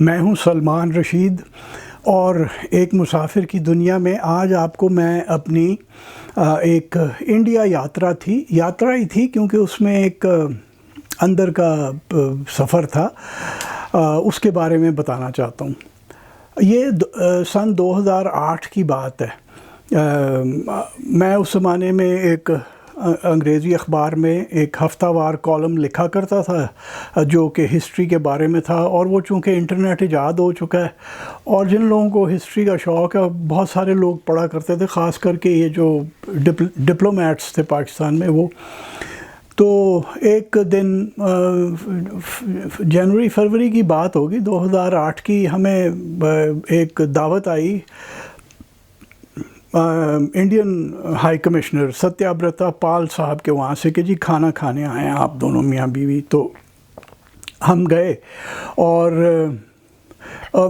میں ہوں سلمان رشید اور ایک مسافر کی دنیا میں آج آپ کو میں اپنی ایک انڈیا یاترا ہی تھی کیونکہ اس میں ایک اندر کا سفر تھا، اس کے بارے میں بتانا چاہتا ہوں۔ یہ سن 2008 کی بات ہے۔ میں اس زمانے میں ایک انگریزی اخبار میں ایک ہفتہ وار کالم لکھا کرتا تھا جو کہ ہسٹری کے بارے میں تھا، اور وہ چونکہ انٹرنیٹ ایجاد ہو چکا ہے اور جن لوگوں کو ہسٹری کا شوق ہے بہت سارے لوگ پڑھا کرتے تھے، خاص کر کے یہ جو ڈپلومیٹس تھے پاکستان میں وہ۔ تو ایک دن جنوری فروری کی بات ہوگی 2008 کی، ہمیں ایک دعوت آئی انڈین ہائی کمشنر ستیہ برتا پال صاحب کے وہاں سے کہ جی کھانا کھانے آئے ہیں آپ دونوں میاں بیوی۔ تو ہم گئے اور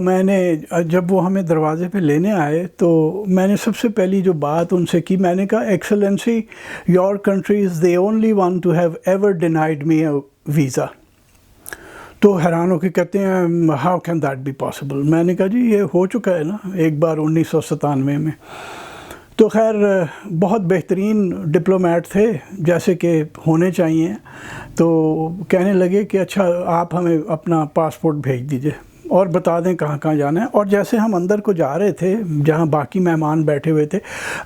میں نے جب وہ ہمیں دروازے پہ لینے آئے تو میں نے سب سے پہلی جو بات ان سے کی، میں نے کہا excellency your country is the only one to have ever denied me a visa. تو حیران ہو کے کہتے ہیں how can that be possible? میں نے کہا جی یہ ہو چکا ہے نا ایک بار 1997 میں۔ تو خیر بہت بہترین ڈپلومیٹ تھے جیسے کہ ہونے چاہیے، تو کہنے لگے کہ اچھا آپ ہمیں اپنا پاسپورٹ بھیج دیجئے اور بتا دیں کہاں کہاں جانا ہے۔ اور جیسے ہم اندر کو جا رہے تھے جہاں باقی مہمان بیٹھے ہوئے تھے،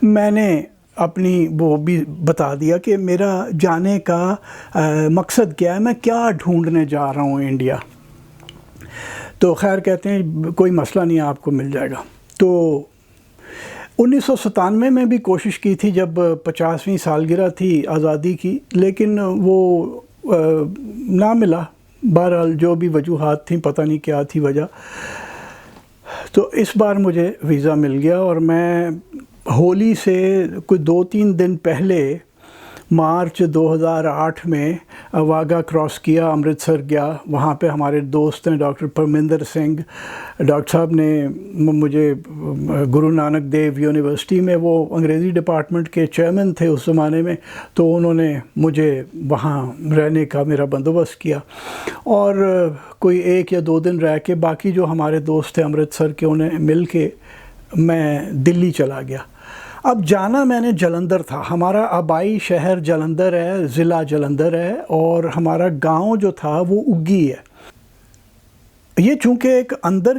میں نے اپنی وہ بھی بتا دیا کہ میرا جانے کا مقصد کیا ہے، میں کیا ڈھونڈنے جا رہا ہوں انڈیا۔ تو خیر کہتے ہیں کوئی مسئلہ نہیں آپ کو مل جائے گا۔ تو 1997 میں بھی کوشش کی تھی جب 50ویں سالگرہ تھی آزادی کی، لیکن وہ نہ ملا، بہرحال جو بھی وجوہات تھیں پتہ نہیں کیا تھی وجہ۔ تو اس بار مجھے ویزا مل گیا اور میں ہولی سے کوئی 2-3 دن پہلے مارچ 2008 میں واگا کراس کیا، امرتسر گیا، وہاں پہ ہمارے دوست ہیں ڈاکٹر پرمندر سنگھ ڈاکٹر صاحب نے مجھے گرو نانک دیو یونیورسٹی میں، وہ انگریزی ڈپارٹمنٹ کے چیئرمین تھے اس زمانے میں، تو انہوں نے مجھے وہاں رہنے کا میرا بندوبست کیا، اور کوئی 1 یا 2 دن رہ کے باقی جو ہمارے دوست تھے امرتسر کے انہیں مل کے میں دلی چلا گیا۔ اب جانا میں نے جلندر تھا، ہمارا آبائی شہر جلندر ہے، ضلع جلندر ہے، اور ہمارا گاؤں جو تھا وہ اگی ہے۔ یہ چونکہ ایک اندر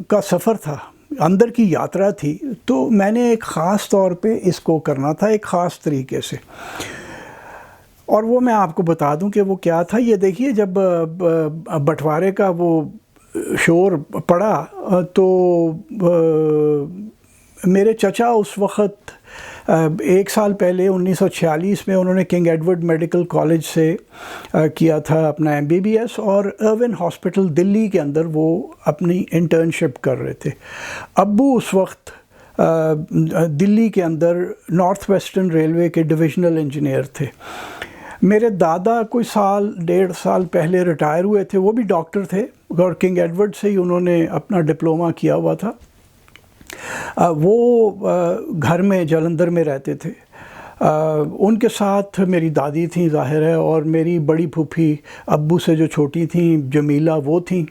کا سفر تھا، اندر کی یاترا تھی، تو میں نے ایک خاص طور پہ اس کو کرنا تھا ایک خاص طریقے سے، اور وہ میں آپ کو بتا دوں کہ وہ کیا تھا۔ یہ دیکھیے جب بٹوارے کا وہ شور پڑا تو میرے چچا اس وقت 1 سال پہلے 1946 میں انہوں نے کنگ ایڈورڈ میڈیکل کالج سے کیا تھا اپنا MBBS، اور ارون ہاسپٹل دلی کے اندر وہ اپنی انٹرنشپ کر رہے تھے۔ ابو اس وقت دلی کے اندر نارتھ ویسٹرن ریلوے کے ڈویژنل انجینئر تھے۔ میرے دادا کوئی 1.5 سال پہلے ریٹائر ہوئے تھے، وہ بھی ڈاکٹر تھے اور کنگ ایڈورڈ سے ہی انہوں نے اپنا ڈپلومہ کیا ہوا تھا۔ وہ گھر میں جلندر میں رہتے تھے، ان کے ساتھ میری دادی تھیں ظاہر ہے، اور میری بڑی پھوپھی ابو سے جو چھوٹی تھیں جمیلہ وہ تھیں،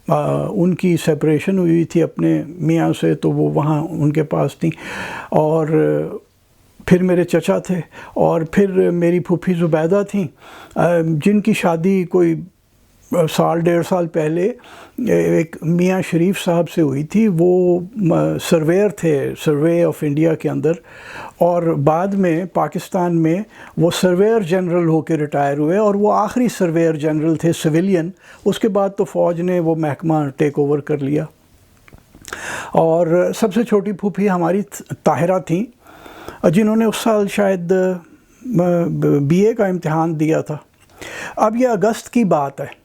ان کی سپریشن ہوئی تھی اپنے میاں سے، تو وہ وہاں ان کے پاس تھیں، اور پھر میرے چچا تھے، اور پھر میری پھوپھی زبیدہ تھیں جن کی شادی کوئی 1.5 سال پہلے ایک میاں شریف صاحب سے ہوئی تھی۔ وہ سرویئر تھے سروے آف انڈیا کے اندر، اور بعد میں پاکستان میں وہ سرویئر جنرل ہو کے ریٹائر ہوئے، اور وہ آخری سرویئر جنرل تھے سویلین۔ اس کے بعد تو فوج نے وہ محکمہ ٹیک اوور کر لیا۔ اور سب سے چھوٹی پھوپھی ہماری طاہرہ تھیں جنہوں نے اس سال شاید BA کا امتحان دیا تھا۔ اب یہ اگست کی بات ہے،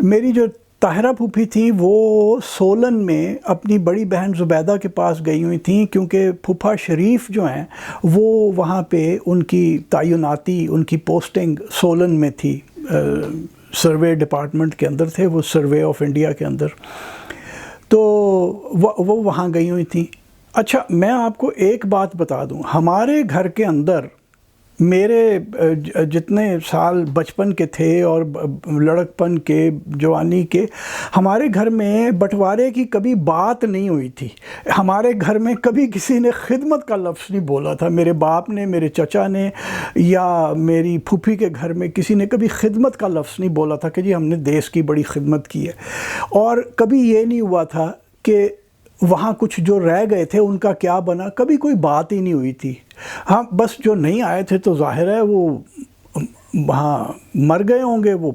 میری جو طاہرہ پھوپھی تھیں وہ سولن میں اپنی بڑی بہن زبیدہ کے پاس گئی ہوئی تھیں، کیونکہ پھوپھا شریف جو ہیں وہ وہاں پہ ان کی تعیناتی، ان کی پوسٹنگ سولن میں تھی، سروے ڈپارٹمنٹ کے اندر تھے وہ، سروے آف انڈیا کے اندر، تو وہ وہاں گئی ہوئی تھیں۔ اچھا میں آپ کو ایک بات بتا دوں، ہمارے گھر کے اندر میرے جتنے سال بچپن کے تھے اور لڑکپن کے، جوانی کے، ہمارے گھر میں بٹوارے کی کبھی بات نہیں ہوئی تھی. ہمارے گھر میں کبھی کسی نے خدمت کا لفظ نہیں بولا تھا. میرے باپ نے، میرے چچا نے یا میری پھوپھی کے گھر میں کسی نے کبھی خدمت کا لفظ نہیں بولا تھا کہ جی ہم نے دیس کی بڑی خدمت کی ہے. اور کبھی یہ نہیں ہوا تھا کہ وہاں کچھ جو رہ گئے تھے ان کا کیا بنا، کبھی کوئی بات ہی نہیں ہوئی تھی. ہاں بس جو نہیں آئے تھے تو ظاہر ہے وہ وہاں مر گئے ہوں گے. وہ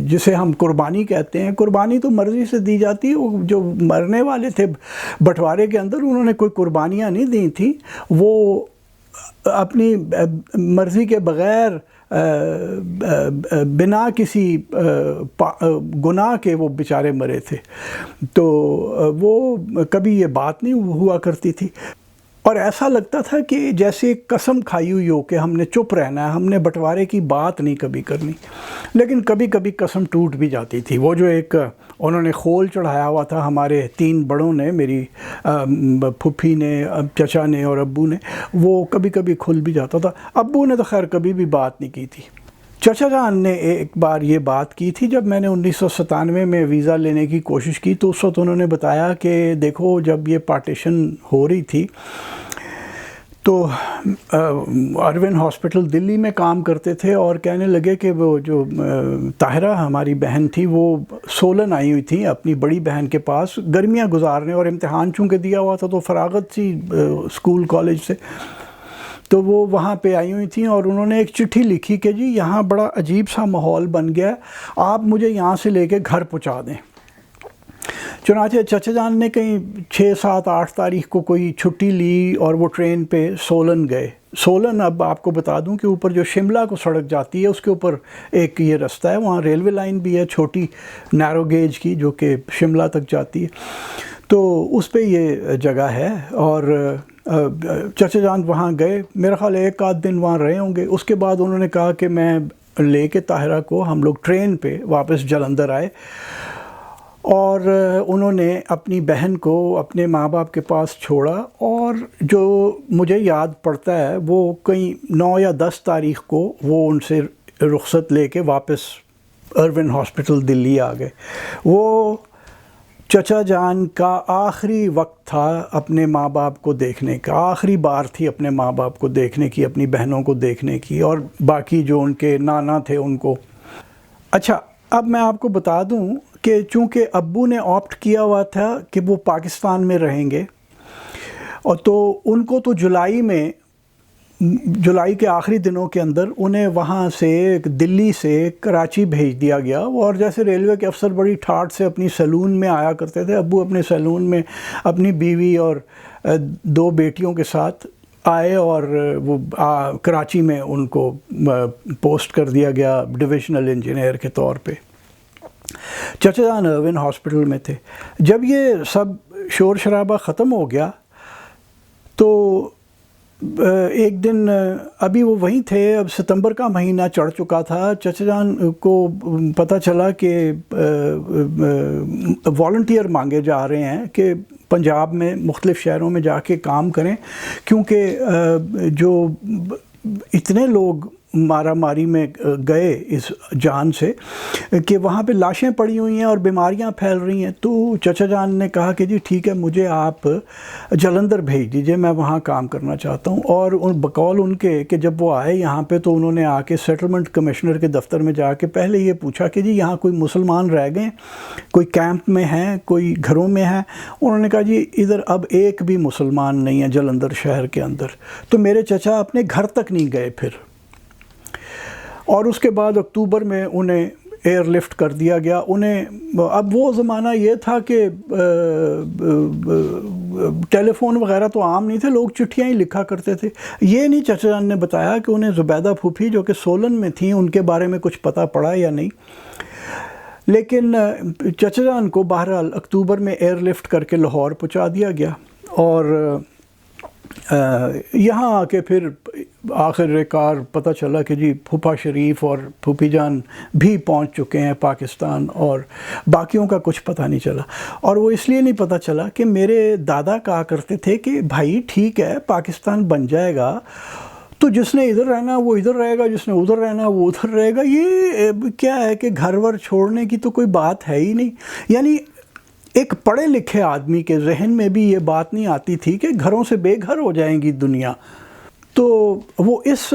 جسے ہم قربانی کہتے ہیں، قربانی تو مرضی سے دی جاتی ہے. وہ جو مرنے والے تھے بٹوارے کے اندر، انہوں نے کوئی قربانیاں نہیں دی تھیں. وہ اپنی مرضی کے بغیر بنا کسی گناہ کے وہ بیچارے مرے تھے. تو وہ کبھی یہ بات نہیں ہوا کرتی تھی. اور ایسا لگتا تھا کہ جیسے ایک قسم کھائی ہوئی ہو کہ ہم نے چپ رہنا ہے، ہم نے بٹوارے کی بات نہیں کبھی کرنی. لیکن کبھی کبھی قسم ٹوٹ بھی جاتی تھی. وہ جو ایک انہوں نے خول چڑھایا ہوا تھا ہمارے 3 بڑوں نے، میری پھوپھی نے، چچا نے اور ابو نے، وہ کبھی کبھی کھل بھی جاتا تھا. ابو نے تو خیر کبھی بھی بات نہیں کی تھی. چچا جان نے ایک بار یہ بات کی تھی جب میں نے 1997 میں ویزا لینے کی کوشش کی. تو اس وقت انہوں نے بتایا کہ دیکھو جب یہ پارٹیشن ہو رہی تھی تو اروین ہاسپٹل دلی میں کام کرتے تھے، اور کہنے لگے کہ وہ جو طاہرہ ہماری بہن تھی وہ سولن آئی ہوئی تھی اپنی بڑی بہن کے پاس گرمیاں گزارنے، اور امتحان چونکہ دیا ہوا تھا تو فراغت تھی اسکول کالج سے. تو وہ وہاں پہ آئی ہوئی تھیں اور انہوں نے ایک چٹھی لکھی کہ جی یہاں بڑا عجیب سا ماحول بن گیا، آپ مجھے یہاں سے لے کے گھر پہنچا دیں. چنانچہ چچا جان نے کہیں 6، 7، 8 تاریخ کو کوئی چھٹی لی اور وہ ٹرین پہ سولن گئے. سولن اب آپ کو بتا دوں کہ اوپر جو شملہ کو سڑک جاتی ہے اس کے اوپر ایک یہ رستہ ہے، وہاں ریلوے لائن بھی ہے چھوٹی نیرو گیج کی جو کہ شملہ تک جاتی ہے. تو اس پہ یہ جگہ ہے اور چچا جان وہاں گئے. میرا خیال 1 آدھ دن وہاں رہے ہوں گے. اس کے بعد انہوں نے کہا کہ میں لے کے طاہرہ کو، ہم لوگ ٹرین پہ واپس جلندھر آئے، اور انہوں نے اپنی بہن کو اپنے ماں باپ کے پاس چھوڑا. اور جو مجھے یاد پڑتا ہے وہ کہیں 9 یا 10 تاریخ کو وہ ان سے رخصت لے کے واپس اروین ہاسپٹل دلی آ گئے. وہ چچا جان کا آخری وقت تھا اپنے ماں باپ کو دیکھنے کا، آخری بار تھی اپنے ماں باپ کو دیکھنے کی، اپنی بہنوں کو دیکھنے کی، اور باقی جو ان کے نانا تھے ان کو. اچھا اب میں آپ کو بتا دوں کہ چونکہ ابو نے آپٹ کیا ہوا تھا کہ وہ پاکستان میں رہیں گے، اور تو ان کو تو جولائی کے آخری دنوں کے اندر انہیں وہاں سے دلی سے کراچی بھیج دیا گیا. اور جیسے ریلوے کے افسر بڑی ٹھاٹ سے اپنی سیلون میں آیا کرتے تھے، ابو اپنے سیلون میں اپنی بیوی اور 2 بیٹیوں کے ساتھ آئے، اور وہ کراچی میں ان کو پوسٹ کر دیا گیا ڈویژنل انجینئر کے طور پہ. چچا جان اروین ہاسپٹل میں تھے. جب یہ سب شور شرابہ ختم ہو گیا تو ایک دن ابھی وہ وہیں تھے، اب ستمبر کا مہینہ چڑھ چکا تھا. چچا جان کو پتہ چلا کہ والنٹیئر مانگے جا رہے ہیں کہ پنجاب میں مختلف شہروں میں جا کے کام کریں، کیونکہ جو اتنے لوگ مارا ماری میں گئے اس جان سے کہ وہاں پہ لاشیں پڑی ہوئی ہیں اور بیماریاں پھیل رہی ہیں. تو چچا جان نے کہا کہ جی ٹھیک ہے، مجھے آپ جلندھر بھیج دیجئے، میں وہاں کام کرنا چاہتا ہوں. اور بقول ان کے کہ جب وہ آئے یہاں پہ تو انہوں نے آ کے سیٹلمنٹ کمشنر کے دفتر میں جا کے پہلے یہ پوچھا کہ جی یہاں کوئی مسلمان رہ گئے، کوئی کیمپ میں ہیں، کوئی گھروں میں ہیں. انہوں نے کہا جی ادھر اب ایک بھی مسلمان نہیں ہے جلندھر شہر کے اندر. تو میرے چچا اپنے گھر تک نہیں گئے پھر. اور اس کے بعد اکتوبر میں انہیں ایئر لفٹ کر دیا گیا. انہیں اب وہ زمانہ یہ تھا کہ ٹیلی فون وغیرہ تو عام نہیں تھے، لوگ چٹھیاں ہی لکھا کرتے تھے. یہ نہیں چچا جان نے بتایا کہ انہیں زبیدہ پھوپھی جو کہ سولن میں تھیں ان کے بارے میں کچھ پتہ پڑا یا نہیں. لیکن چچا جان کو بہرحال اکتوبر میں ایئر لفٹ کر کے لاہور پہنچا دیا گیا، اور یہاں آ کے پھر آخر کار پتہ چلا کہ جی پھوپھا شریف اور پھوپھی جان بھی پہنچ چکے ہیں پاکستان، اور باقیوں کا کچھ پتہ نہیں چلا. اور وہ اس لیے نہیں پتہ چلا کہ میرے دادا کہا کرتے تھے کہ بھائی ٹھیک ہے پاکستان بن جائے گا تو جس نے ادھر رہنا وہ ادھر رہے گا، جس نے ادھر رہنا وہ ادھر رہے گا. یہ کیا ہے کہ گھر ور چھوڑنے کی تو کوئی بات ہے ہی نہیں. یعنی ایک پڑھے لکھے آدمی کے ذہن میں بھی یہ بات نہیں آتی تھی کہ گھروں سے بے گھر ہو جائیں گی دنیا. تو وہ اس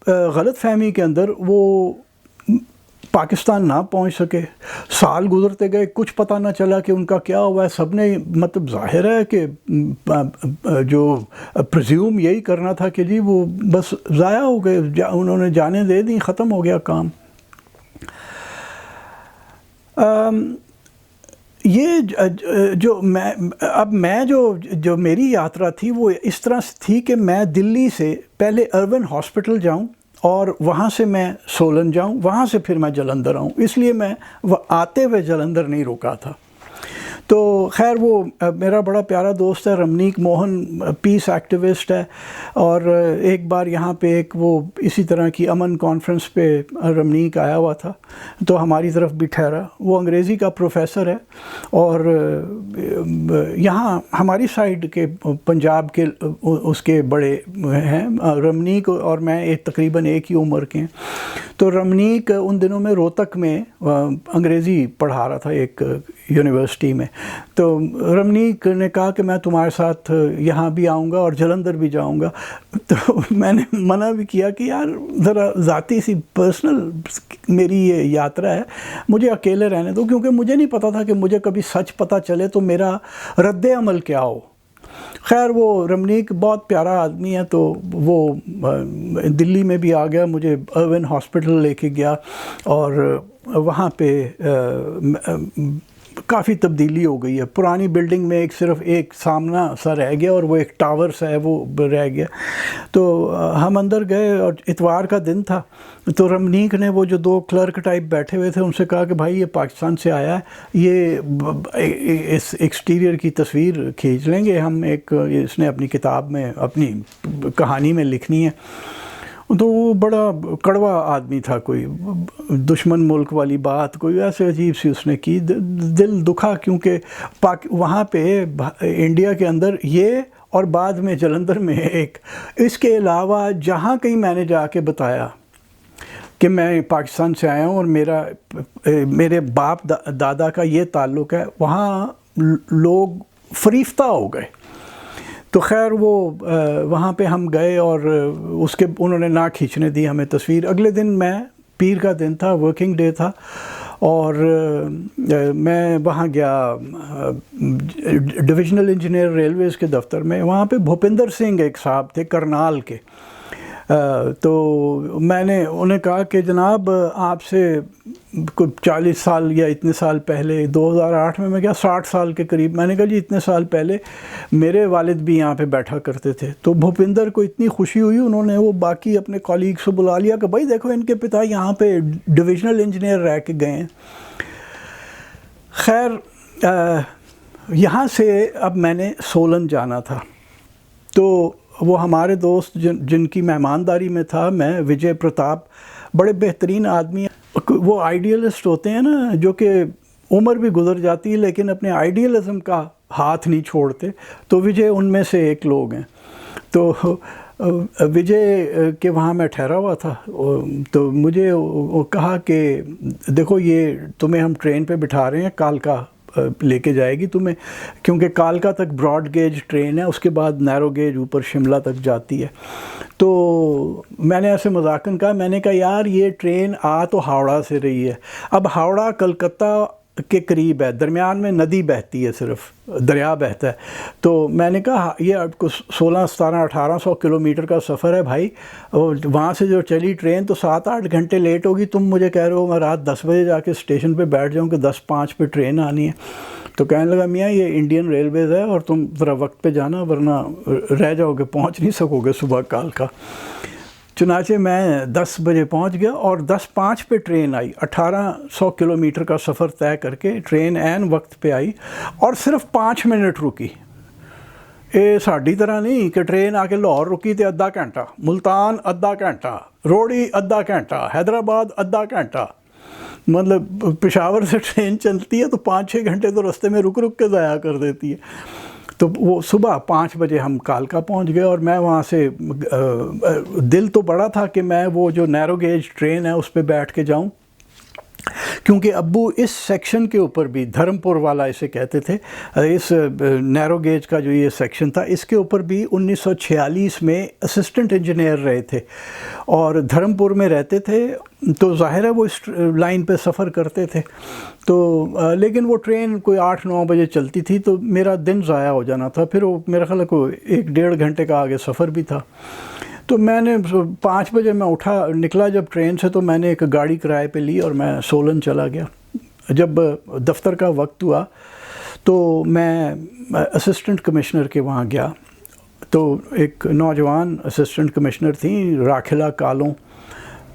غلط فہمی کے اندر وہ پاکستان نہ پہنچ سکے. سال گزرتے گئے، کچھ پتہ نہ چلا کہ ان کا کیا ہوا ہے. سب نے مطلب ظاہر ہے کہ جو پرزیوم یہی کرنا تھا کہ جی وہ بس ضائع ہو گئے، انہوں نے جانیں دے دیں، ختم ہو گیا کام. یہ جو میری یاترا تھی وہ اس طرح سے تھی کہ میں دلی سے پہلے ارون ہاسپٹل جاؤں اور وہاں سے میں سولن جاؤں، وہاں سے پھر میں جلندھر آؤں. اس لیے میں آتے ہوئے جلندھر نہیں رکا تھا. تو خیر وہ میرا بڑا پیارا دوست ہے رمنیک موہن، پیس ایکٹیوسٹ ہے، اور ایک بار یہاں پہ ایک وہ اسی طرح کی امن کانفرنس پہ رمنیک آیا ہوا تھا تو ہماری طرف بھی ٹھہرا. وہ انگریزی کا پروفیسر ہے اور یہاں ہماری سائیڈ کے پنجاب کے اس کے بڑے ہیں. رمنیک اور میں تقریباً ایک ہی عمر کے ہیں. تو رمنیک ان دنوں میں روہتک میں انگریزی پڑھا رہا تھا ایک یونیورسٹی میں. تو رمنیک نے کہا کہ میں تمہارے ساتھ یہاں بھی آؤں گا اور جلندھر بھی جاؤں گا. تو میں نے منع بھی کیا کہ یار ذرا ذاتی سی پرسنل میری یہ یاترا ہے، مجھے اکیلے رہنے دو، کیونکہ مجھے نہیں پتا تھا کہ مجھے کبھی سچ پتہ چلے تو میرا رد عمل کیا ہو. خیر وہ رمنیک بہت پیارا آدمی ہے، تو وہ دلی میں بھی آ گیا، مجھے ارون ہاسپٹل لے کے گیا اور وہاں پہ کافی تبدیلی ہو گئی ہے. پرانی بلڈنگ میں صرف ایک سامنا سا رہ گیا اور وہ ایک ٹاور سا ہے وہ رہ گیا. تو ہم اندر گئے اور اتوار کا دن تھا. تو رمنیک نے وہ جو دو کلرک ٹائپ بیٹھے ہوئے تھے ان سے کہا کہ بھائی یہ پاکستان سے آیا ہے، یہ اس ایکسٹیریئر کی تصویر کھینچ لیں گے ہم، اس نے اپنی کتاب میں اپنی کہانی میں لکھنی ہے. تو وہ بڑا کڑوا آدمی تھا، کوئی دشمن ملک والی بات کوئی ایسے عجیب سی اس نے کی. دل دکھا، کیونکہ وہاں پہ انڈیا کے اندر یہ اور بعد میں جلندھر میں ایک، اس کے علاوہ جہاں کہیں میں نے جا کے بتایا کہ میں پاکستان سے آیا ہوں اور میرے باپ دادا کا یہ تعلق ہے، وہاں لوگ فریفتہ ہو گئے. تو خیر وہ وہاں پہ ہم گئے اور انہوں نے نہ کھینچنے دی ہمیں تصویر. اگلے دن میں پیر کا دن تھا، ورکنگ ڈے تھا، اور میں وہاں گیا ڈویژنل انجینئر ریلویز کے دفتر میں. وہاں پہ بھوپندر سنگھ ایک صاحب تھے کرنال کے. تو میں نے انہیں کہا کہ جناب آپ سے کوئی 40 سال یا اتنے سال پہلے 2008 میں کیا 60 سال کے قریب، میں نے کہا جی اتنے سال پہلے میرے والد بھی یہاں پہ بیٹھا کرتے تھے. تو بھوپندر کو اتنی خوشی ہوئی، انہوں نے وہ باقی اپنے کالیگس کو بلا لیا کہ بھائی دیکھو ان کے پتا یہاں پہ ڈویژنل انجینئر رہ کے گئے ہیں. خیر یہاں سے اب میں نے سولن جانا تھا. تو وہ ہمارے دوست جن کی مہمانداری میں تھا میں، وجے پرتاپ، بڑے بہترین آدمی ہیں. وہ آئیڈیلسٹ ہوتے ہیں نا، جو کہ عمر بھی گزر جاتی ہے لیکن اپنے آئیڈیلزم کا ہاتھ نہیں چھوڑتے. تو وجے ان میں سے ایک لوگ ہیں. تو وجے کے وہاں میں ٹھہرا ہوا تھا. تو مجھے کہا کہ دیکھو یہ تمہیں ہم ٹرین پہ بٹھا رہے ہیں، کالکا لے کے جائے گی تمہیں، کیونکہ کالکا تک براڈ گیج ٹرین ہے، اس کے بعد نیرو گیج اوپر شملہ تک جاتی ہے. تو میں نے ایسے مذاقاً کہا، میں نے کہا یار یہ ٹرین تو ہاوڑا سے رہی ہے. اب ہاوڑا کلکتہ کے قریب ہے، درمیان میں ندی بہتی ہے، صرف دریا بہتا ہے. تو میں نے کہا یہ 16, 17, 1800 کلومیٹر کا سفر ہے بھائی، وہاں سے جو چلی ٹرین تو 7-8 گھنٹے لیٹ ہوگی. تم مجھے کہہ رہے ہو میں رات 10 بجے جا کے اسٹیشن پہ بیٹھ جاؤں کہ 10:05 پہ ٹرین آنی ہے. تو کہنے لگا میاں یہ انڈین ریلویز ہے اور تم ذرا وقت پہ جانا ورنہ رہ جاؤ گے، پہنچ نہیں سکو گے صبح کالکا. چنانچہ میں 10 بجے پہنچ گیا اور 10:05 پہ ٹرین آئی. 1800 کلومیٹر کا سفر طے کر کے ٹرین عین وقت پہ آئی اور صرف 5 منٹ رکی. ساڈی طرح نہیں کہ ٹرین آ کے لاہور رکی تے آدھا گھنٹہ، ملتان آدھا گھنٹہ، روڑی آدھا گھنٹہ، حیدرآباد آدھا گھنٹہ. مطلب پشاور سے ٹرین چلتی ہے تو 5-6 گھنٹے تو رستے میں رک کے ضائع کر دیتی ہے. تو وہ صبح 5 بجے ہم کالکا پہنچ گئے، اور میں وہاں سے دل تو بڑا تھا کہ میں وہ جو نیرو گیج ٹرین ہے اس پہ بیٹھ کے جاؤں، کیونکہ ابو اس سیکشن کے اوپر بھی، دھرم پور والا اسے کہتے تھے، اس نیرو گیج کا جو یہ سیکشن تھا اس کے اوپر بھی 1946 میں اسسٹنٹ انجینئر رہے تھے اور دھرم پور میں رہتے تھے، تو ظاہر ہے وہ اس لائن پہ سفر کرتے تھے، تو لیکن وہ ٹرین کوئی 8-9 بجے چلتی تھی، تو میرا دن ضائع ہو جانا تھا، پھر وہ میرا خیال ہے کوئی 1-1.5 گھنٹے کا آگے سفر بھی تھا۔ تو میں نے 5 بجے میں نکلا جب ٹرین سے، تو میں نے ایک گاڑی کرائے پہ لی اور میں سولن چلا گیا۔ جب دفتر کا وقت ہوا تو میں اسسٹنٹ کمشنر کے وہاں گیا، تو ایک نوجوان اسسٹنٹ کمشنر تھیں، راکھلا کالوں۔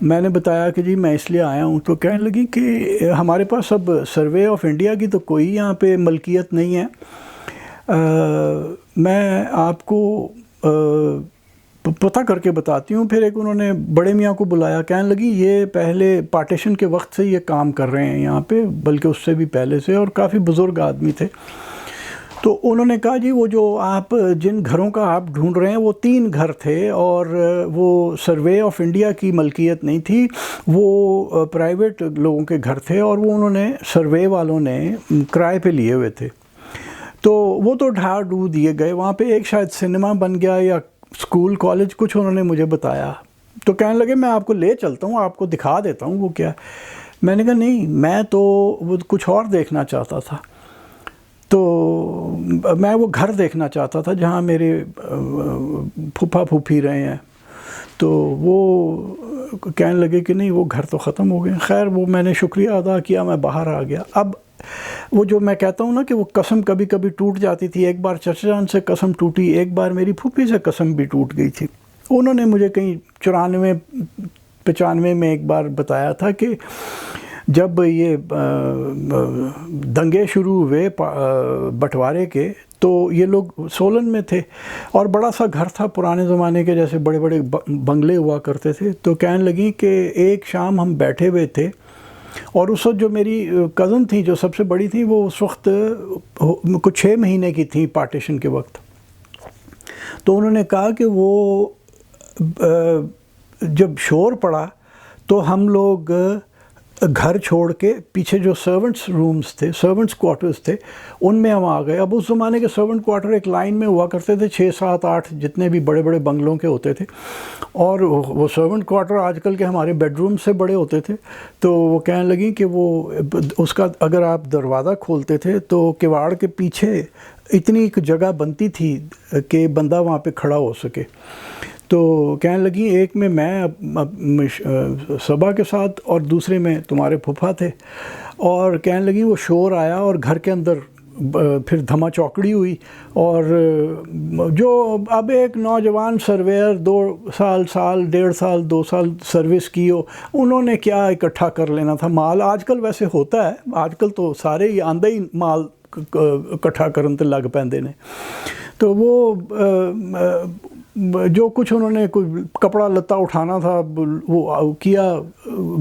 میں نے بتایا کہ جی میں اس لیے آیا ہوں، تو کہنے لگی کہ ہمارے پاس اب سروے آف انڈیا کی تو کوئی یہاں پہ ملکیت نہیں ہے، میں آپ کو پتہ کر کے بتاتی ہوں۔ پھر ایک انہوں نے بڑے میاں کو بلایا، کہنے لگی یہ پہلے پارٹیشن کے وقت سے یہ کام کر رہے ہیں یہاں پہ، بلکہ اس سے بھی پہلے سے، اور کافی بزرگ آدمی تھے۔ تو انہوں نے کہا جی وہ جو جن گھروں کا آپ ڈھونڈ رہے ہیں وہ 3 گھر تھے، اور وہ سروے آف انڈیا کی ملکیت نہیں تھی، وہ پرائیویٹ لوگوں کے گھر تھے، اور وہ انہوں نے سروے والوں نے کرائے پہ لیے ہوئے تھے۔ تو وہ تو ڈھا ڈو دیے گئے، وہاں پہ ایک شاید سنیما بن گیا یا اسکول کالج کچھ انہوں نے مجھے بتایا۔ تو کہنے لگے میں آپ کو لے چلتا ہوں، آپ کو دکھا دیتا ہوں وہ کیا ہے۔ میں نے کہا نہیں، میں تو وہ کچھ اور دیکھنا چاہتا تھا، تو میں وہ گھر دیکھنا چاہتا تھا جہاں میرے پھوپھا پھوپھی رہے ہیں۔ تو وہ کہنے لگے کہ نہیں وہ گھر تو ختم ہو گئے۔ خیر وہ میں نے شکریہ ادا کیا، میں باہر آ گیا۔ اب وہ جو میں کہتا ہوں نا کہ وہ قسم کبھی کبھی ٹوٹ جاتی تھی، ایک بار چچا جان سے قسم ٹوٹی، ایک بار میری پھوپھی سے قسم بھی ٹوٹ گئی تھی۔ انہوں نے مجھے کہیں 94-95 میں ایک بار بتایا تھا کہ جب یہ دنگے شروع ہوئے بٹوارے کے، تو یہ لوگ سولن میں تھے اور بڑا سا گھر تھا پرانے زمانے کے، جیسے بڑے بڑے بنگلے ہوا کرتے تھے۔ تو کہنے لگی کہ ایک شام ہم بیٹھے ہوئے تھے، اور اس وقت جو میری کزن تھی جو سب سے بڑی تھی، وہ اس وقت کچھ 6 مہینے کی تھی پارٹیشن کے وقت۔ تو انہوں نے کہا کہ وہ جب شور پڑا تو ہم لوگ گھر چھوڑ کے پیچھے جو سرونٹس رومز تھے، سرونٹس کوارٹرز تھے، ان میں ہم آ گئے۔ اب اس زمانے کے سرونٹ کوارٹر ایک لائن میں ہوا کرتے تھے، 6 7 8 جتنے بھی بڑے بڑے بنگلوں کے ہوتے تھے، اور وہ سرونٹ کوارٹر آج کل کے ہمارے بیڈ روم سے بڑے ہوتے تھے۔ تو وہ کہنے لگیں کہ وہ اس کا اگر آپ دروازہ کھولتے تھے تو کواڑ کے پیچھے اتنی ایک جگہ بنتی تھی کہ بندہ وہاں پہ کھڑا ہو سکے۔ تو کہنے لگی ایک میں صبا کے ساتھ اور دوسرے میں تمہارے پھوپھا تھے، اور کہنے لگی وہ شور آیا اور گھر کے اندر پھر دھما چوکڑی ہوئی، اور جو اب ایک نوجوان سرویئر 2 سال 1.5 سال 2 سال سروس کی ہو، انہوں نے کیا اکٹھا کر لینا تھا مال۔ آج کل ویسے ہوتا ہے، آج کل تو سارے ہی آندے ہی مال اکٹھا کرن تے لگ پیندے نے۔ تو وہ جو کچھ انہوں نے کوئی کپڑا لتا اٹھانا تھا وہ کیا،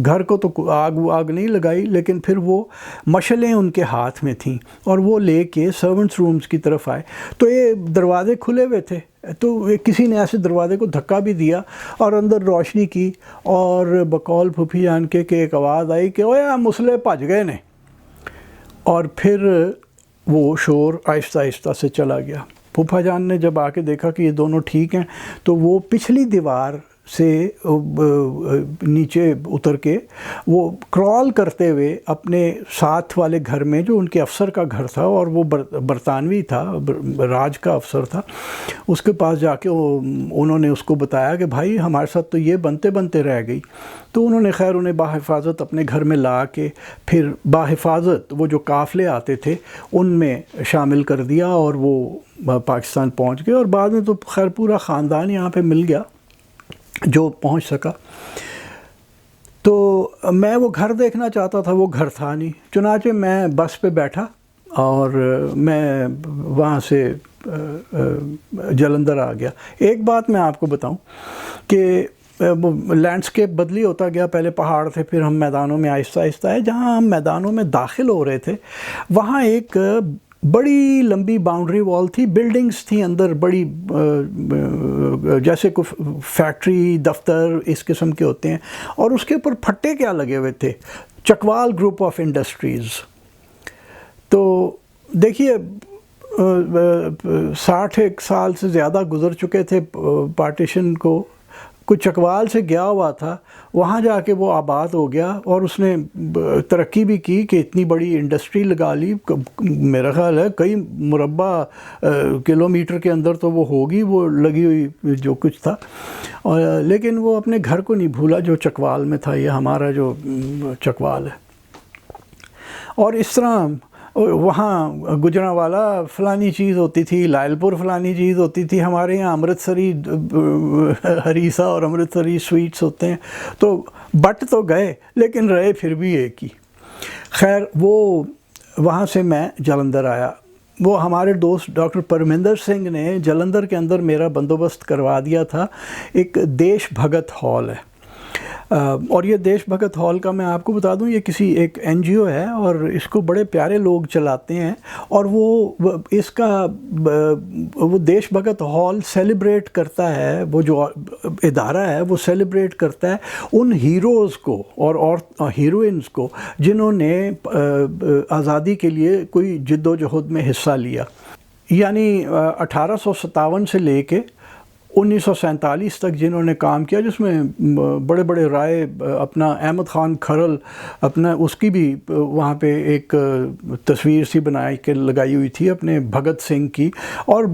گھر کو تو آگ نہیں لگائی، لیکن پھر وہ مشعلیں ان کے ہاتھ میں تھیں اور وہ لے کے سرونٹس رومز کی طرف آئے۔ تو یہ دروازے کھلے ہوئے تھے، تو کسی نے ایسے دروازے کو دھکا بھی دیا اور اندر روشنی کی، اور بقول پھوپھی جان کے کہ ایک آواز آئی کہ اوے مسلے بھج گئے نے، اور پھر وہ شور آہستہ آہستہ سے چلا گیا۔ پھوپھا جان نے جب آ کے دیکھا کہ یہ دونوں ٹھیک ہیں، تو وہ پچھلی دیوار سے نیچے اتر کے وہ کرال کرتے ہوئے اپنے ساتھ والے گھر میں، جو ان کے افسر کا گھر تھا اور وہ برطانوی تھا، راج کا افسر تھا، اس کے پاس جا کے انہوں نے اس کو بتایا کہ بھائی ہمارے ساتھ تو یہ بنتے بنتے رہ گئی۔ تو انہوں نے خیر انہیں باحفاظت اپنے گھر میں لا کے پھر باحفاظت وہ جو قافلے آتے تھے ان میں شامل کر دیا، اور وہ پاکستان پہنچ گئے، اور بعد میں تو خیر پورا خاندان یہاں پہ مل گیا جو پہنچ سکا۔ تو میں وہ گھر دیکھنا چاہتا تھا، وہ گھر تھا نہیں، چنانچہ میں بس پہ بیٹھا اور میں وہاں سے جلندھر آ گیا۔ ایک بات میں آپ کو بتاؤں کہ لینڈسکیپ بدلی ہوتا گیا، پہلے پہاڑ تھے، پھر ہم میدانوں میں آہستہ آہستہ آئے۔ جہاں ہم میدانوں میں داخل ہو رہے تھے وہاں ایک بڑی لمبی باؤنڈری وال تھی، بلڈنگز تھیں اندر بڑی، جیسے کوئی فیکٹری دفتر اس قسم کے ہوتے ہیں، اور اس کے اوپر پھٹے کیا لگے ہوئے تھے، چکوال گروپ آف انڈسٹریز۔ تو دیکھیے 60 سال سے زیادہ گزر چکے تھے پارٹیشن کو، کوئی چکوال سے گیا ہوا تھا، وہاں جا کے وہ آباد ہو گیا، اور اس نے ترقی بھی کی کہ اتنی بڑی انڈسٹری لگا لی، میرا خیال ہے کئی مربع کلومیٹر کے اندر تو وہ ہوگی وہ لگی ہوئی جو کچھ تھا، لیکن وہ اپنے گھر کو نہیں بھولا جو چکوال میں تھا، یہ ہمارا جو چکوال ہے۔ اور اس طرح وہاں گجرانوالا فلانی چیز ہوتی تھی، لائل پور فلانی چیز ہوتی تھی، ہمارے یہاں امرتسری ہریسہ اور امرتسری سویٹس ہوتے ہیں، تو بٹ تو گئے لیکن رہے پھر بھی ایک ہی۔ خیر وہ وہاں سے میں جلندھر آیا، وہ ہمارے دوست ڈاکٹر پرمندر سنگھ نے جلندھر کے اندر میرا بندوبست کروا دیا تھا، ایک دیش بھگت ہال ہے، اور یہ دیش بھگت ہال کا میں آپ کو بتا دوں، یہ کسی ایک این جی او ہے اور اس کو بڑے پیارے لوگ چلاتے ہیں، اور وہ اس کا وہ دیش بھگت ہال سیلیبریٹ کرتا ہے، وہ جو ادارہ ہے وہ سیلیبریٹ کرتا ہے ان ہیروز کو اور ہیروئنز کو جنہوں نے آزادی کے لیے کوئی جد و جہد میں حصہ لیا، یعنی 1857 سے لے کے 1947 تک جنہوں نے کام کیا، جس میں بڑے بڑے رائے، اپنا احمد خان کھرل، اپنا اس کی بھی وہاں پہ ایک تصویر سی بنائی کے لگائی ہوئی تھی اپنے بھگت سنگھ کی، اور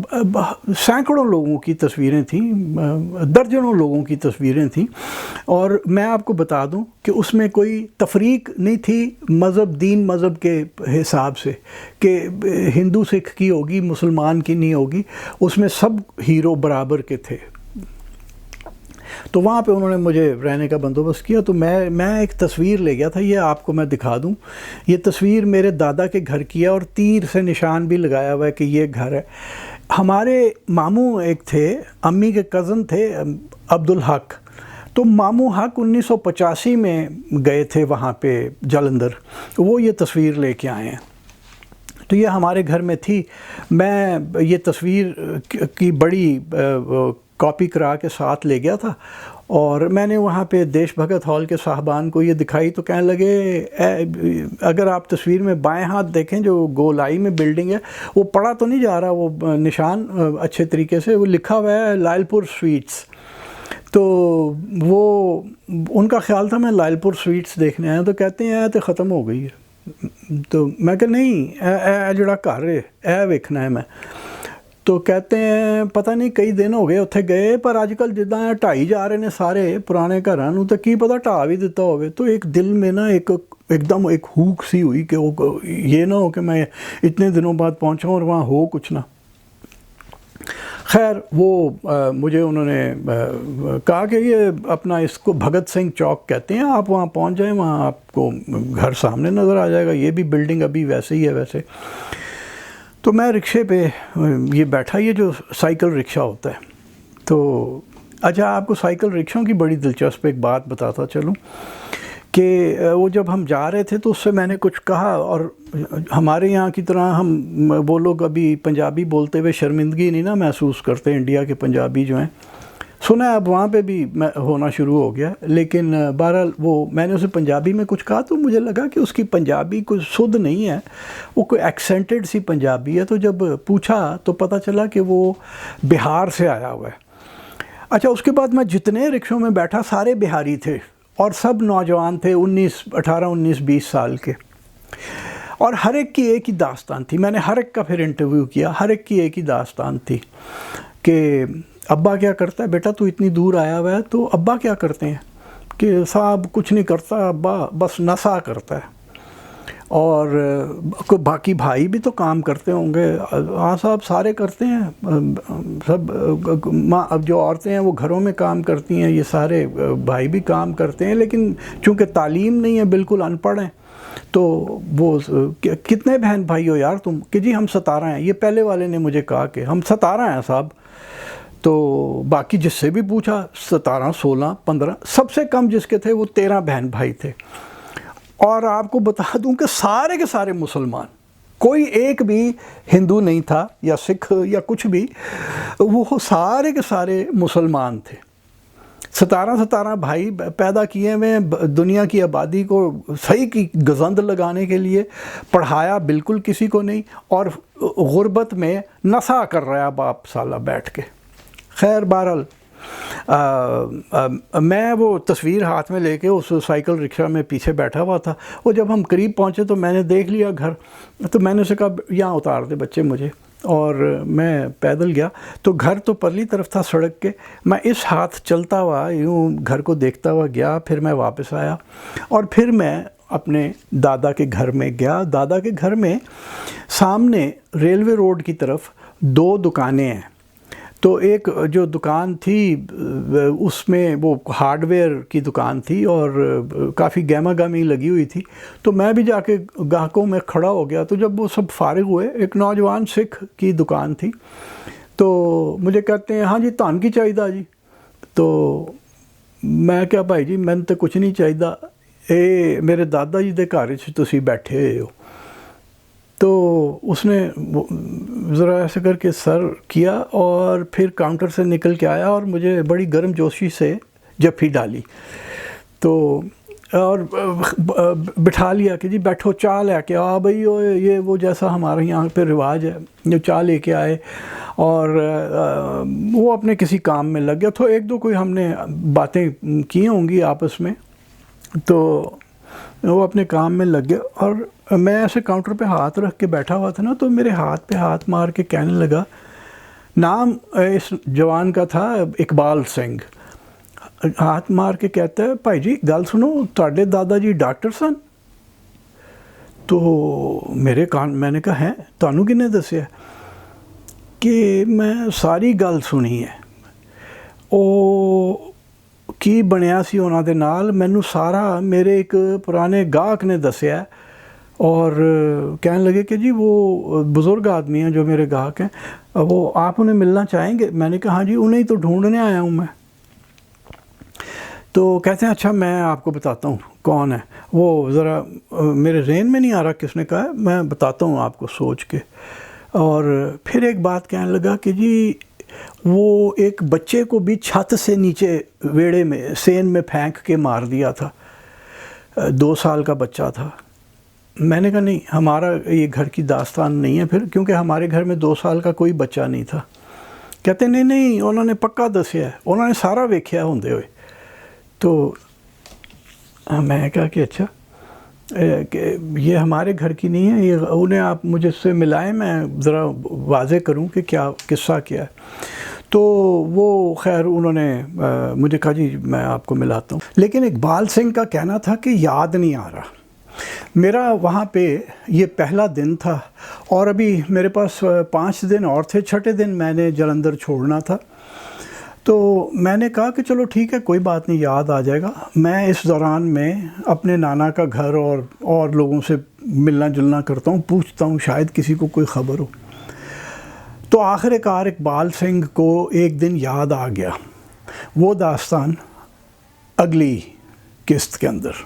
سینکڑوں لوگوں کی تصویریں تھیں، درجنوں لوگوں کی تصویریں تھیں، اور میں آپ کو بتا دوں کہ اس میں کوئی تفریق نہیں تھی مذہب دین مذہب کے حساب سے کہ ہندو سکھ کی ہوگی مسلمان کی نہیں ہوگی، اس میں سب ہیرو برابر کے تھے۔ تو وہاں پہ انہوں نے مجھے رہنے کا بندوبست کیا، تو میں ایک تصویر لے گیا تھا، یہ آپ کو میں دکھا دوں، یہ تصویر میرے دادا کے گھر کی ہے، اور تیر سے نشان بھی لگایا ہوا ہے کہ یہ گھر ہے۔ ہمارے ماموں ایک تھے، امی کے کزن تھے عبدالحق، تو ماموں حق 1985 میں گئے تھے وہاں پہ جلندھر، وہ یہ تصویر لے کے آئے ہیں، تو یہ ہمارے گھر میں تھی۔ میں یہ تصویر کی بڑی کاپی کرا کے ساتھ لے گیا تھا، اور میں نے وہاں پہ دیش بھگت ہال کے صاحبان کو یہ دکھائی، تو کہنے لگے اگر آپ تصویر میں بائیں ہاتھ دیکھیں جو گولائی میں بلڈنگ ہے، وہ پڑھا تو نہیں جا رہا وہ نشان اچھے طریقے سے، وہ لکھا ہوا ہے لائل پور سویٹس۔ تو وہ ان کا خیال تھا میں لائل پور سویٹس دیکھنے آیا، تو کہتے ہیں تو ختم ہو گئی ہے، تو میں کہ نہیں اے جڑا گھر ہے اے ویکھنا ہے میں، تو کہتے ہیں پتہ نہیں کئی دن ہو گئے اتنے گئے، پر اج کل جداں ٹھائی جا رہے ہیں سارے پرانے گھراں نوں، تو کی پتہ ٹھا بھی دیتا ہوئے، تو ایک دل میں نا ایک دم ایک ہوک سی ہوئی کہ یہ نہ ہو کہ میں اتنے دنوں بعد پہنچا ہوں اور وہاں ہو کچھ نہ۔ خیر وہ مجھے انہوں نے کہا کہ یہ اپنا اس کو بھگت سنگھ چوک کہتے ہیں، آپ وہاں پہنچ جائیں، وہاں آپ کو گھر سامنے نظر آ جائے گا، یہ بھی بلڈنگ ابھی ویسے ہی ہے ویسے۔ تو میں رکشے پہ یہ بیٹھا، یہ جو سائیکل رکشہ ہوتا ہے، تو اچھا آپ کو سائیکل رکشوں کی بڑی دلچسپ ایک بات بتاتا چلوں کہ وہ جب ہم جا رہے تھے تو اس سے میں نے کچھ کہا، اور ہمارے یہاں کی طرح ہم وہ لوگ ابھی پنجابی بولتے ہوئے شرمندگی نہیں نا محسوس کرتے، انڈیا کے پنجابی جو ہیں، سنا ہے اب وہاں پہ بھی ہونا شروع ہو گیا، لیکن بہرحال وہ میں نے اسے پنجابی میں کچھ کہا تو مجھے لگا کہ اس کی پنجابی کوئی سدھ نہیں ہے، وہ کوئی ایکسینٹڈ سی پنجابی ہے، تو جب پوچھا تو پتہ چلا کہ وہ بہار سے آیا ہوا ہے۔ اچھا اس کے بعد میں جتنے رکشوں میں بیٹھا سارے بہاری تھے، اور سب نوجوان تھے، 18 19 20 سال کے، اور ہر ایک کی ایک ہی داستان تھی۔ میں نے ہر ایک کا پھر انٹرویو کیا، ہر ایک کی ایک ہی داستان تھی کہ ابا کیا کرتا ہے، بیٹا تو اتنی دور آیا ہوا ہے تو ابا کیا کرتے ہیں، کہ صاحب کچھ نہیں کرتا ابا، بس نشہ کرتا ہے، اور کوئی باقی بھائی بھی تو کام کرتے ہوں گے، ہاں صاحب سارے کرتے ہیں، سب اب جو عورتیں ہیں وہ گھروں میں کام کرتی ہیں، یہ سارے بھائی بھی کام کرتے ہیں، لیکن چونکہ تعلیم نہیں ہے بالکل ان پڑھ ہیں، تو وہ کتنے بہن بھائی ہو یار تم، کہ جی ہم 17 ہیں، یہ پہلے والے نے مجھے کہا کہ ہم 17 ہیں صاحب، تو باقی جس سے بھی پوچھا 17 16 15، سب سے کم جس کے تھے وہ 13 بہن بھائی تھے، اور آپ کو بتا دوں کہ سارے کے سارے مسلمان، کوئی ایک بھی ہندو نہیں تھا یا سکھ یا کچھ بھی، وہ سارے کے سارے مسلمان تھے. 17 بھائی پیدا کیے ہوئے، دنیا کی آبادی کو صحیح کی گزند لگانے کے لیے. پڑھایا بالکل کسی کو نہیں، اور غربت میں نشہ کر رہا باپ سالہ بیٹھ کے. خیر بہرحال میں وہ تصویر ہاتھ میں لے کے اس سائیکل رکشہ میں پیچھے بیٹھا ہوا تھا. وہ جب ہم قریب پہنچے تو میں نے دیکھ لیا گھر، تو میں نے اسے کہا یہاں اتار دے بچے مجھے، اور میں پیدل گیا. تو گھر تو پرلی طرف تھا سڑک کے. میں اس ہاتھ چلتا ہوا یوں گھر کو دیکھتا ہوا گیا. پھر میں واپس آیا اور پھر میں اپنے دادا کے گھر میں گیا. دادا کے گھر میں سامنے ریلوے روڈ کی طرف 2 دکانیں ہیں. تو ایک جو دکان تھی اس میں وہ ہارڈ ویئر کی دکان تھی اور کافی گہما گہمی لگی ہوئی تھی. تو میں بھی جا کے گاہکوں میں کھڑا ہو گیا. تو جب وہ سب فارغ ہوئے، ایک نوجوان سکھ کی دکان تھی، تو مجھے کہتے ہیں ہاں جی تان کی چاہیے جی. تو میں کیا بھائی جی میں تو کچھ نہیں چاہیے، اے میرے دادا جی دے گھر تسی بیٹھے ہوئے ہو. تو اس نے ذرا ایسے کر کے سر کیا اور پھر کاؤنٹر سے نکل کے آیا اور مجھے بڑی گرم جوشی سے جفی ڈالی. تو اور بٹھا لیا کہ جی بیٹھو چائے لے کے آ بھائی، یہ وہ جیسا ہمارے یہاں پہ رواج ہے، جو چائے لے کے آئے. اور وہ اپنے کسی کام میں لگ گیا. تو 1-2 کوئی ہم نے باتیں کی ہوں گی آپس میں، تو وہ اپنے کام میں لگ گیا. اور میں ایسے کاؤنٹر پہ ہاتھ رکھ کے بیٹھا ہوا تھا نا، تو میرے ہاتھ پہ ہاتھ مار کے کہنے لگا، نام اس جوان کا تھا اقبال سنگھ. ہاتھ مار کے کہتا ہے بھائی جی گل سنو، تواڈے دادا جی ڈاکٹر سن؟ تو میرے کان میں نے کہا ہیں تانوں کنے دسیا؟ کہ میں ساری گل سنی ہے، او کی بنیا سی انہاں دے نال مینوں سارا میرے ایک پرانے گاہک نے دسیا. اور کہنے لگے کہ جی وہ بزرگ آدمی ہیں جو میرے گاہک ہیں، وہ آپ انہیں ملنا چاہیں گے؟ میں نے کہا ہاں جی انہیں تو ڈھونڈنے آیا ہوں میں. تو کہتے ہیں اچھا میں آپ کو بتاتا ہوں کون ہے وہ، ذرا میرے ذہن میں نہیں آ رہا کس نے کہا ہے، میں بتاتا ہوں آپ کو سوچ کے. اور پھر ایک بات کہنے لگا کہ جی وہ ایک بچے کو بھی چھت سے نیچے ویڑے میں سین میں پھینک کے مار دیا تھا، 2 سال کا بچہ تھا. میں نے کہا نہیں ہمارا یہ گھر کی داستان نہیں ہے پھر، کیونکہ ہمارے گھر میں 2 سال کا کوئی بچہ نہیں تھا. کہتے نہیں انہوں نے پکا دسیا ہے، انہوں نے سارا ویکھیا ہوندے ہوئے. تو میں کہا کہ اچھا کہ یہ ہمارے گھر کی نہیں ہے، یہ انہیں آپ مجھے سے ملائیں، میں ذرا واضح کروں کہ کیا قصہ کیا ہے. تو وہ خیر انہوں نے مجھے کہا جی میں آپ کو ملاتا ہوں. لیکن اقبال سنگھ کا کہنا تھا کہ یاد نہیں آ رہا. میرا وہاں پہ یہ پہلا دن تھا اور ابھی میرے پاس 5 دن اور تھے. 6 دن میں نے جلندھر چھوڑنا تھا. تو میں نے کہا کہ چلو ٹھیک ہے کوئی بات نہیں، یاد آ جائے گا. میں اس دوران میں اپنے نانا کا گھر اور لوگوں سے ملنا جلنا کرتا ہوں، پوچھتا ہوں شاید کسی کو کوئی خبر ہو. تو آخر کار اقبال سنگھ کو ایک دن یاد آ گیا. وہ داستان اگلی قسط کے اندر.